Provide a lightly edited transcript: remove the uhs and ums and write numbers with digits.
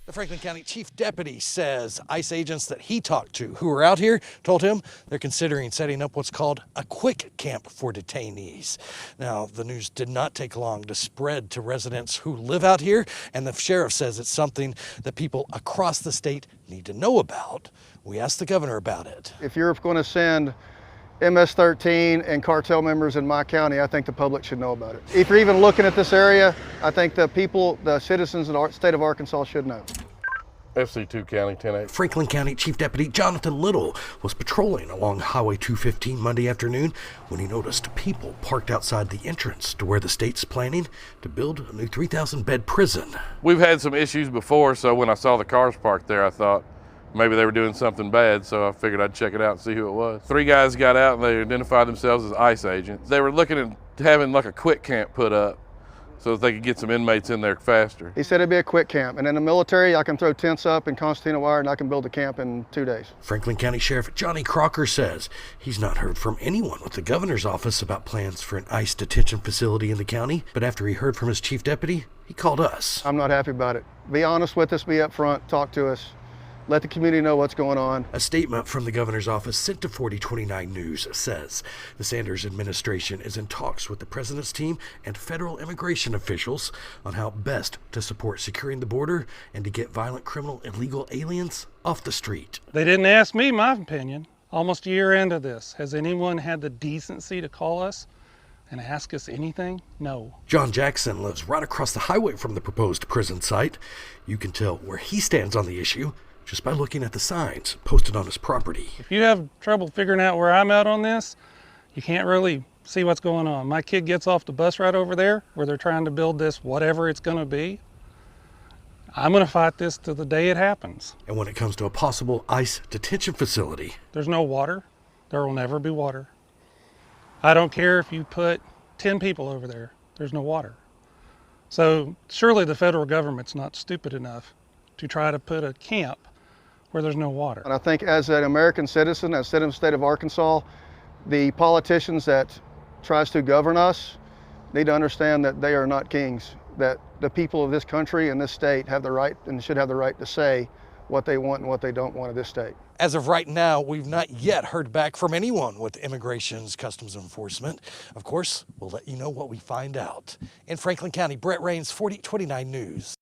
The Franklin County Chief Deputy says ICE agents that he talked to who are out here told him they're considering setting up what's called a quick camp for detainees. Now, the news did not take long to spread to residents who live out here, and the sheriff says it's something that people across the state need to know about. We asked the governor about it. If you're going to send MS-13 and cartel members in my county, I think the public should know about it. If you're even looking at this area, I think the citizens of the state of Arkansas should know. FC2 County 10-8. Franklin County Chief Deputy Jonathan Little was patrolling along Highway 215 Monday afternoon when he noticed people parked outside the entrance to where the state's planning to build a new 3,000-bed prison. We've had some issues before, so when I saw the cars parked there, I thought maybe they were doing something bad, so I figured I'd check it out and see who it was. 3 guys got out and they identified themselves as ICE agents. They were looking at having like a quick camp put up so that they could get some inmates in there faster. He said it'd be a quick camp, and in the military, I can throw tents up in concertina wire and I can build a camp in 2 days. Franklin County Sheriff Johnny Crocker says he's not heard from anyone with the governor's office about plans for an ICE detention facility in the county, but after he heard from his chief deputy, he called us. I'm not happy about it. Be honest with us, be upfront, talk to us. Let the community know what's going on. A statement from the governor's office sent to 4029 News says the Sanders administration is in talks with the president's team and federal immigration officials on how best to support securing the border and to get violent criminal illegal aliens off the street. They didn't ask me my opinion. Almost a year into this, has anyone had the decency to call us and ask us anything? No. John Jackson lives right across the highway from the proposed prison site. You can tell where he stands on the issue just by looking at the signs posted on his property. If you have trouble figuring out where I'm at on this, you can't really see what's going on. My kid gets off the bus right over there where they're trying to build this whatever it's going to be. I'm going to fight this to the day it happens. And when it comes to a possible ICE detention facility, there's no water. There will never be water. I don't care if you put 10 people over there. There's no water. So surely the federal government's not stupid enough to try to put a camp where there's no water. And I think as an American citizen, as citizen of the state of Arkansas, the politicians that tries to govern us need to understand that they are not kings, that the people of this country and this state have the right and should have the right to say what they want and what they don't want of this state. As of right now, we've not yet heard back from anyone with Immigration's Customs Enforcement. Of course, we'll let you know what we find out. In Franklin County, Brett Rains, 4029 News.